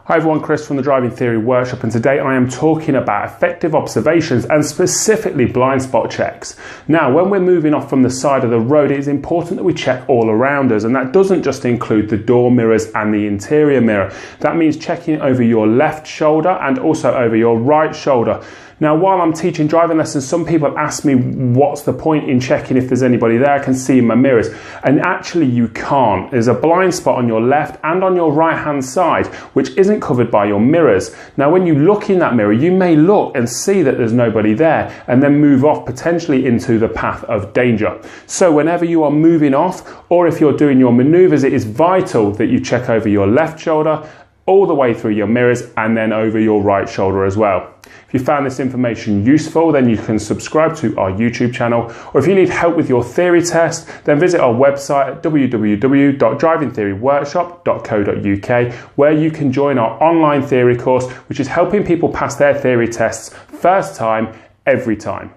Hi everyone, Chris from the Driving Theory Workshop, and today I am talking about effective observations and specifically blind spot checks. Now, when we're moving off from the side of the road, it is important that we check all around us, and that doesn't just include the door mirrors and the interior mirror. That means checking over your left shoulder and also over your right shoulder. Now, while I'm teaching driving lessons, some people ask me what's the point in checking if there's anybody there I can see in my mirrors. And actually you can't. There's a blind spot on your left and on your right hand side, which isn't covered by your mirrors. Now, when you look in that mirror, you may look and see that there's nobody there and then move off potentially into the path of danger. So whenever you are moving off, or if you're doing your maneuvers, it is vital that you check over your left shoulder, all the way through your mirrors, and then over your right shoulder as well. If you found this information useful, then you can subscribe to our YouTube channel, or if you need help with your theory test, then visit our website at www.drivingtheoryworkshop.co.uk, where you can join our online theory course, which is helping people pass their theory tests first time, every time.